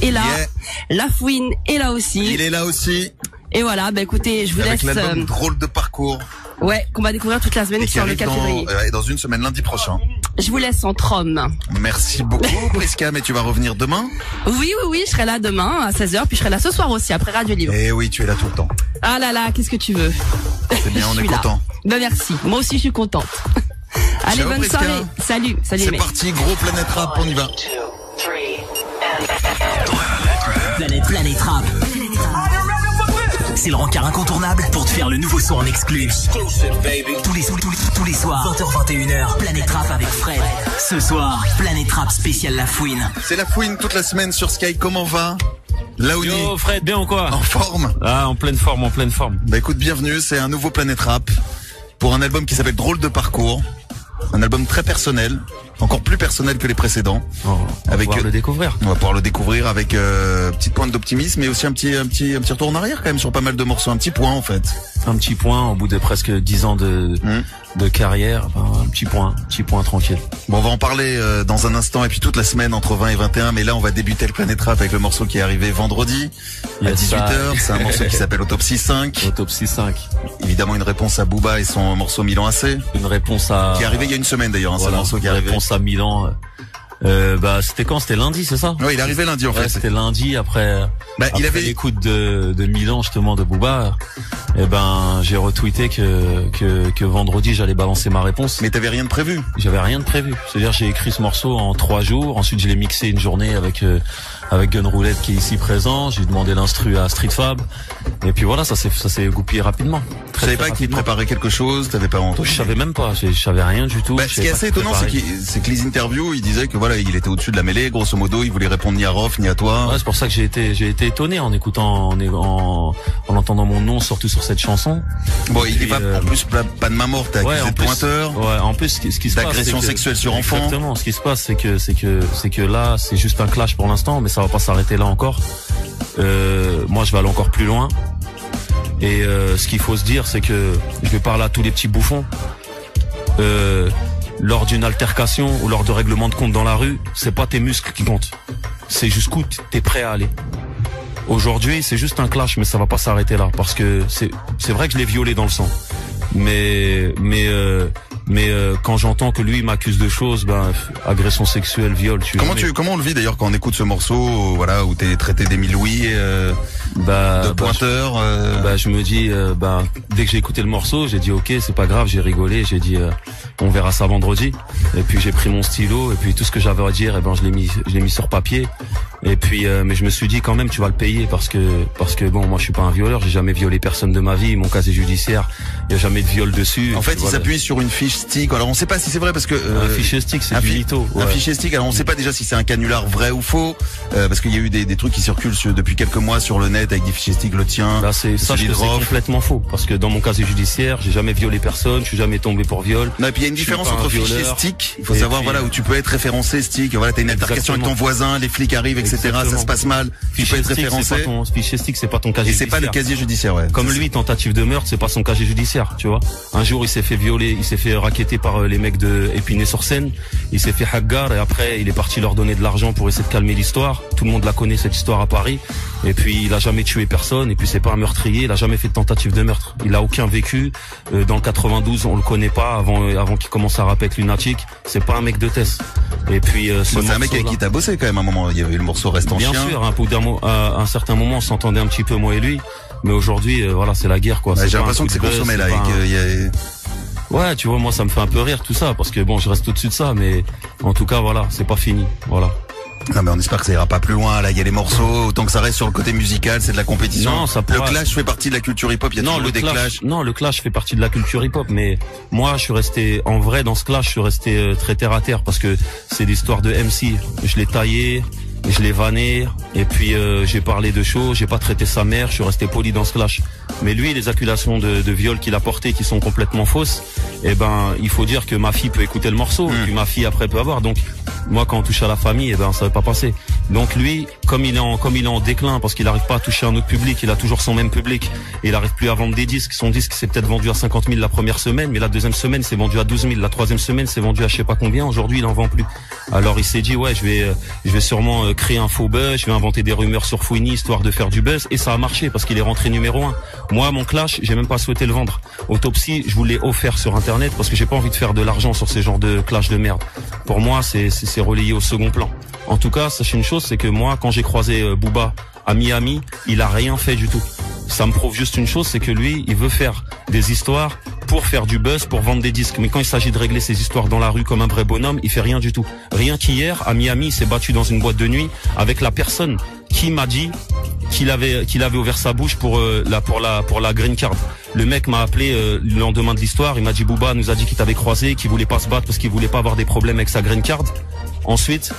est là. Yeah. La Fouine est là aussi. Il est là aussi. Et voilà, bah écoutez, je vous avec laisse. L'album Drôle de parcours. Ouais, qu'on va découvrir toute la semaine Et qui sur le arrive 4 février. dans une semaine, lundi prochain. Je vous laisse en trom. Merci beaucoup, Prisca, mais tu vas revenir demain? Oui, je serai là demain à 16h, puis je serai là ce soir aussi, après Radio Libre. Eh oui, tu es là tout le temps. Ah là là, qu'est-ce que tu veux? C'est bien, on est content. Ben merci, moi aussi je suis contente. Allez, Ciao, bonne Prisca. soirée. Salut. C'est parti, gros Planète Rap, on y va. Planète Rap. C'est le rencard incontournable pour te faire le nouveau son en exclu. Tous les soirs, 20h-21h, Planète Rap avec Fred. Ce soir, Planète Rap spécial La Fouine. C'est La Fouine toute la semaine sur Sky, comment va? Laouni. Yo Fred, bien ou quoi? En forme? Ah, en pleine forme. Bah écoute, bienvenue, c'est un nouveau Planète Rap pour un album qui s'appelle Drôle de parcours. Un album très personnel, encore plus personnel que les précédents. On va pouvoir le découvrir. On va pouvoir le découvrir avec petite pointe d'optimisme, mais aussi un petit retour en arrière quand même sur pas mal de morceaux, un petit point en fait. Un petit point au bout de presque 10 ans de carrière, un petit point tranquille. Bon, on va en parler dans un instant et puis toute la semaine entre 20 et 21, mais là on va débuter le Planète Rap avec le morceau qui est arrivé vendredi à 18h. C'est un morceau qui s'appelle Autopsie 5. Autopsie 5. Évidemment une réponse à Booba et son morceau Milan AC. Une réponse à... Qui est arrivé il y a une semaine d'ailleurs, hein, voilà, c'est un morceau qui est arrivé. Une réponse à Milan. C'était quand? C'était lundi, c'est ça? Oui, il est arrivé lundi en fait. C'était lundi après il avait l'écoute de Milan justement de Booba. J'ai retweeté que vendredi j'allais balancer ma réponse. Mais t'avais rien de prévu? J'avais rien de prévu. C'est-à-dire j'ai écrit ce morceau en 3 jours. Ensuite je l'ai mixé une journée avec Gun Roulette qui est ici présent. J'ai demandé l'instru à Street Fab. Et puis voilà, ça s'est goupillé rapidement. Tu savais pas qu'il préparait quelque chose? T'avais pas entendu? Je savais même pas. Je savais rien du tout. Ce qui est assez étonnant, c'est que les interviews, il disait que voilà, il était au-dessus de la mêlée. Grosso modo, il voulait répondre ni à Rof ni à toi. Ouais, c'est pour ça que j'ai été étonné en écoutant, en entendant mon nom surtout sur cette chanson. Bon, il est pas en plus pas de main morte, t'as accusé de pointeur. Ouais, en plus ce qui se passe, d'agression sexuelle sur enfant. Exactement. Ce qui se passe, c'est que là, c'est juste un clash pour l'instant, mais ça va pas s'arrêter là encore. Moi, je vais aller encore plus loin. Et ce qu'il faut se dire, c'est que je vais parler à tous les petits bouffons. Lors d'une altercation ou lors de règlement de compte dans la rue, c'est pas tes muscles qui comptent. C'est jusqu'où t'es prêt à aller. Aujourd'hui, c'est juste un clash, mais ça va pas s'arrêter là, parce que c'est vrai que je l'ai violé dans le sang. Mais quand j'entends que lui m'accuse de choses, agression sexuelle, viol. Comment on le vit d'ailleurs quand on écoute ce morceau, voilà, où t'es traité d'Émile Louis, de pointeur. Je me dis, dès que j'ai écouté le morceau, j'ai dit ok, c'est pas grave, j'ai rigolé, j'ai dit on verra ça vendredi. Et puis j'ai pris mon stylo et puis tout ce que j'avais à dire, je l'ai mis sur papier. Et puis mais je me suis dit quand même tu vas le payer parce que bon, moi je suis pas un violeur, j'ai jamais violé personne de ma vie, mon casier judiciaire, il y a jamais de viol dessus. En fait, il s'appuie sur une fiche stick. Alors on sait pas si c'est vrai parce que un fichier stick, c'est du mytho. Un fichier stick. Alors on sait pas déjà si c'est un canular vrai ou faux parce qu'il y a eu des trucs qui circulent depuis quelques mois sur le net avec des fichiers stick, le tien. Là c'est complètement faux parce que dans mon casier judiciaire, j'ai jamais violé personne, je suis jamais tombé pour viol. Non, et puis il y a une différence entre fichier stick, il faut savoir voilà où tu peux être référencé stick, voilà, t'as une altercation avec ton voisin, les flics arrivent, etc. Ça se passe mal, tu peux être référencé. Fichier stick, c'est pas ton casier judiciaire. Et c'est pas le casier judiciaire, ouais. Comme lui, tentative de meurtre, c'est pas son casier judiciaire, tu vois. Un jour, il s'est fait violer, il s'est fait racketter par les mecs de Épinay-sur-Seine, il s'est fait haggar et après, il est parti leur donner de l'argent pour essayer de calmer l'histoire. Tout le monde la connaît, cette histoire à Paris. Et puis, il a jamais tué personne, et puis c'est pas un meurtrier, il a jamais fait de tentative de meurtre. Il a aucun vécu. Dans le 92, on le connaît pas avant qu'il commence à rapper avec Lunatic. C'est pas un mec de Tess. Et puis, c'est un mec avec qui t'as bossé quand même à un moment. Il y avait le morceau Reste en chien. Bien sûr, à un certain moment, on s'entendait un petit peu, moi et lui. Mais aujourd'hui, voilà, c'est la guerre, quoi. J'ai l'impression que c'est consommé, là. Ouais, tu vois, moi, ça me fait un peu rire, tout ça. Parce que bon, je reste au-dessus de ça. Mais en tout cas, voilà, c'est pas fini. Voilà. Non, mais on espère que ça ira pas plus loin. Là, il y a les morceaux. Autant que ça reste sur le côté musical, c'est de la compétition. Non, ça pourra... Le clash fait partie de la culture hip-hop. Il y a toujours des clashs. Non, le clash fait partie de la culture hip-hop. Mais moi, je suis resté, en vrai, dans ce clash, je suis resté très terre à terre. Parce que c'est l'histoire de MC. Je l'ai taillé, je l'ai vanné. Et puis, j'ai parlé de choses. J'ai pas traité sa mère. Je suis resté poli dans ce clash. Mais lui, les accusations de viol qu'il a portées qui sont complètement fausses, eh ben, il faut dire que ma fille peut écouter le morceau, et puis ma fille après peut avoir. Donc, moi, quand on touche à la famille, eh ben, ça va pas passer. Donc lui, comme il est en déclin, parce qu'il n'arrive pas à toucher un autre public, il a toujours son même public, et il n'arrive plus à vendre des disques. Son disque s'est peut-être vendu à 50 000 la première semaine, mais la deuxième semaine, c'est vendu à 12 000. La troisième semaine, c'est vendu à je sais pas combien. Aujourd'hui, il en vend plus. Alors, il s'est dit, ouais, je vais sûrement créer un faux buzz, je vais inventer des rumeurs sur Fouini, histoire de faire du buzz, et ça a marché, parce qu'il est rentré numéro 1. Moi, mon clash, j'ai même pas souhaité le vendre. Autopsie, je vous l'ai offert sur Internet, parce que j'ai pas envie de faire de l'argent sur ces genres de clash de merde. Pour moi, c'est relayé au second plan. En tout cas, sachez une chose, c'est que moi, quand j'ai croisé Booba à Miami, il a rien fait du tout. Ça me prouve juste une chose, c'est que lui, il veut faire des histoires pour faire du buzz, pour vendre des disques. Mais quand il s'agit de régler ses histoires dans la rue comme un vrai bonhomme, il fait rien du tout. Rien qu'hier, à Miami, il s'est battu dans une boîte de nuit avec la personne qui m'a dit qu'il avait ouvert sa bouche pour la green card. Le mec m'a appelé le lendemain de l'histoire, il m'a dit Booba nous a dit qu'il t'avait croisé, qu'il voulait pas se battre parce qu'il voulait pas avoir des problèmes avec sa green card. Ensuite,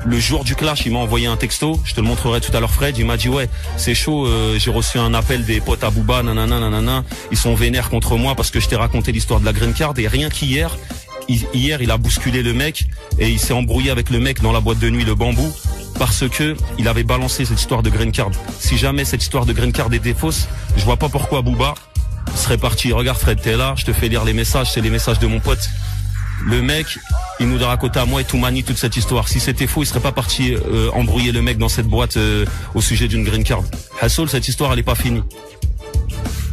le jour du clash, il m'a envoyé un texto, je te le montrerai tout à l'heure Fred, il m'a dit ouais, c'est chaud, j'ai reçu un appel des potes à Booba, nanana, ils sont vénères contre moi parce que je t'ai raconté l'histoire de la green card, et rien qu'hier, il a bousculé le mec et il s'est embrouillé avec le mec dans la boîte de nuit Le Bambou parce que il avait balancé cette histoire de green card. Si jamais cette histoire de green card était fausse, je vois pas pourquoi Booba serait parti. Regarde Fred, t'es là, je te fais lire les messages, c'est les messages de mon pote. Le mec, il nous a raconté à moi et Toumani toute cette histoire. Si c'était faux, il serait pas parti embrouiller le mec dans cette boîte au sujet d'une green card. Hassoul, cette histoire, elle est pas finie.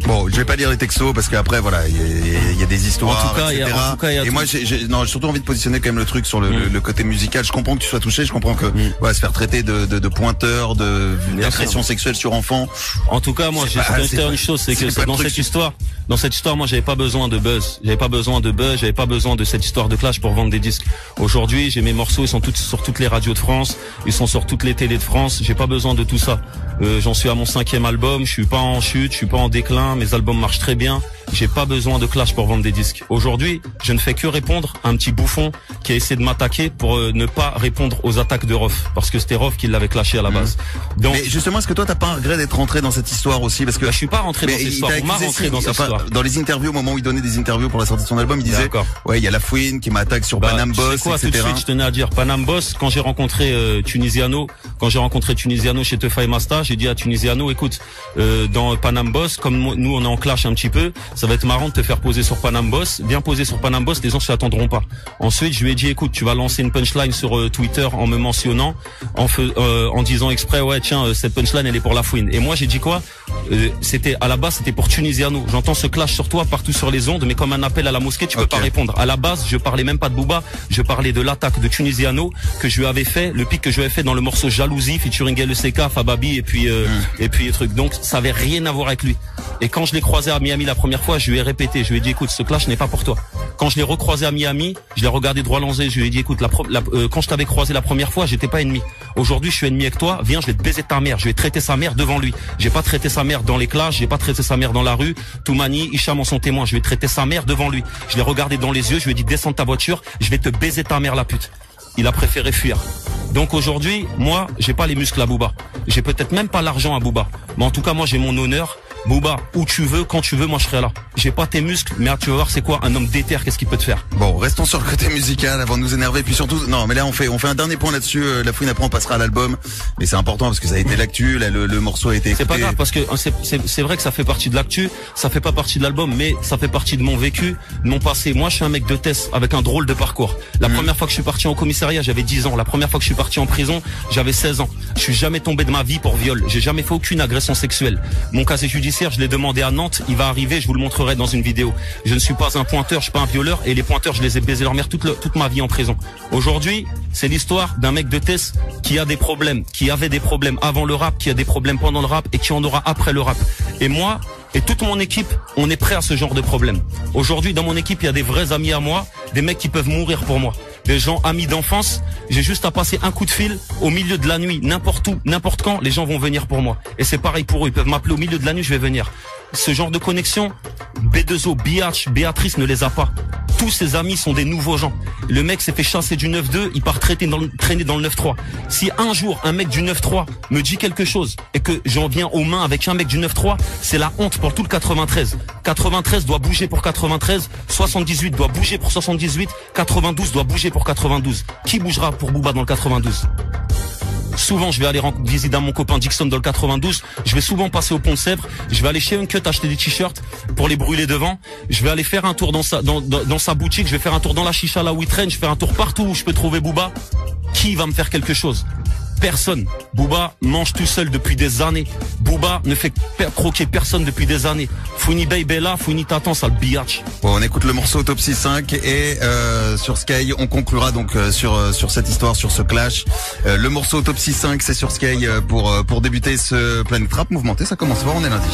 Bon, je vais pas lire les textos parce qu'après voilà, il y a des histoires, en tout cas, etc. Et moi, j'ai surtout envie de positionner quand même le truc sur le côté musical. Je comprends que tu sois touché, je comprends que se faire traiter de pointeur, d'agression sexuelle sur enfant. En tout cas, moi, j'ai dire une chose, c'est que dans cette histoire, moi, j'avais pas besoin de buzz, j'avais pas besoin de cette histoire de clash pour vendre des disques. Aujourd'hui, j'ai mes morceaux, ils sont tous sur toutes les radios de France, ils sont sur toutes les télés de France. J'ai pas besoin de tout ça. J'en suis à mon 5e album, je suis pas en chute, je suis pas en déclin, mes albums marchent très bien. J'ai pas besoin de clash pour vendre des disques. Aujourd'hui, je ne fais que répondre à un petit bouffon qui a essayé de m'attaquer pour ne pas répondre aux attaques de Rof, parce que c'était Rof qui l'avait clashé à la base. Donc, mais justement, est-ce que toi t'as pas un regret d'être rentré dans cette histoire aussi, parce que je suis pas rentré dans cette histoire, on m'a rentré dans cette histoire. Dans les interviews, au moment où il donnait des interviews pour la sortie de son album, il disait ouais, il y a la fouine qui m'attaque sur Panam Boss, quoi, etc. Tout de suite, je tenais à dire Panam Boss. Quand j'ai rencontré Tunisiano chez Tefa et Masta, j'ai dit à Tunisiano, écoute, dans Panam Boss, comme nous on est en clash un petit peu, ça va être marrant de te faire poser sur Panam Boss. Bien poser sur Panam Boss, les gens s'y attendront pas. Ensuite, je lui ai dit, écoute, tu vas lancer une punchline sur Twitter en me mentionnant, en disant exprès, ouais, tiens, cette punchline elle est pour la fouine. Et moi j'ai dit quoi? C'était à la base, c'était pour Tunisiano. J'entends ce clash sur toi partout sur les ondes, mais comme un appel à la mosquée, tu peux pas répondre. À la base, je parlais même pas de Booba, je parlais de l'attaque de Tunisiano que je lui avais fait, le pic que je lui avais fait dans le morceau Jalousie featuring LECK, Fababi et puis les trucs. Donc ça avait rien à voir avec lui. Et quand je l'ai croisé à Miami la première fois, je lui ai répété, je lui ai dit écoute, ce clash n'est pas pour toi. Quand je l'ai recroisé à Miami, je l'ai regardé droit dans les yeux, je lui ai dit écoute, quand je t'avais croisé la première fois, j'étais pas ennemi. Aujourd'hui, je suis ennemi avec toi, viens, je vais te baiser ta mère, je vais traiter sa mère devant lui. J'ai pas traité sa mère dans les clashs, j'ai pas traité sa mère dans la rue. Toumani, Hicham en sont témoins, je vais traiter sa mère devant lui. Je l'ai regardé dans les yeux, je lui ai dit descends de ta voiture, je vais te baiser ta mère la pute. Il a préféré fuir. Donc aujourd'hui, moi, j'ai pas les muscles à Booba. J'ai peut-être même pas l'argent à Booba. Mais en tout cas, moi, j'ai mon honneur. Booba, où tu veux, quand tu veux, moi je serai là. J'ai pas tes muscles, mais tu vas voir c'est quoi un homme déter, qu'est-ce qu'il peut te faire. Bon, restons sur le côté musical avant de nous énerver, puis surtout, non, mais là on fait un dernier point là-dessus. La fouine, après on passera à l'album, mais c'est important parce que ça a été l'actu, là le morceau a été écouté. C'est pas grave parce que c'est vrai que ça fait partie de l'actu, ça fait pas partie de l'album, mais ça fait partie de mon vécu, de mon passé. Moi, je suis un mec de Tess avec un drôle de parcours. La première fois que je suis parti en commissariat, j'avais 10 ans. La première fois que je suis parti en prison, j'avais 16 ans. Je suis jamais tombé de ma vie pour viol. J'ai jamais fait aucune agression sexuelle. Mon casier judiciaire, je l'ai demandé à Nantes, il va arriver, je vous le montrerai dans une vidéo. Je ne suis pas un pointeur, je suis pas un violeur, et les pointeurs, je les ai baisés leur mère toute ma vie en prison. Aujourd'hui, c'est l'histoire d'un mec de Tess qui a des problèmes, qui avait des problèmes avant le rap, qui a des problèmes pendant le rap et qui en aura après le rap. Et moi, et toute mon équipe, on est prêt à ce genre de problème. Aujourd'hui, dans mon équipe, il y a des vrais amis à moi, des mecs qui peuvent mourir pour moi. Des gens amis d'enfance, j'ai juste à passer un coup de fil au milieu de la nuit, n'importe où, n'importe quand, les gens vont venir pour moi. Et c'est pareil pour eux, ils peuvent m'appeler au milieu de la nuit, je vais venir. ce genre de connexion, B2O, Biatch, Béatrice ne les a pas. Tous ses amis sont des nouveaux gens. Le mec s'est fait chasser du 9-2, il part traîner dans le 9-3. Si un jour un mec du 9-3 me dit quelque chose et que j'en viens aux mains avec un mec du 9-3, c'est la honte pour tout le 93. 93 doit bouger pour 93, 78 doit bouger pour 78, 92 doit bouger pour 92. Qui bougera pour Booba dans le 92? Souvent, je vais aller rendre visite à mon copain Dixon dans le 92. Je vais souvent passer au Pont de Sèvres. Je vais aller chez Uncut acheter des t-shirts pour les brûler devant. Je vais aller faire un tour dans sa boutique. Je vais faire un tour dans la chicha là où il traîne. Je vais faire un tour partout où je peux trouver Booba. Qui va me faire quelque chose? Personne. Booba mange tout seul depuis des années. Booba ne fait croquer personne depuis des années. Founi baby là, Founi t'attends, ça le biatch. Bon, on écoute le morceau Autopsie 5 et sur Sky, on conclura donc sur cette histoire, sur ce clash. Le morceau Autopsie 5, c'est sur Sky pour débuter ce Planet Rap mouvementé. Ça commence fort, on est lundi.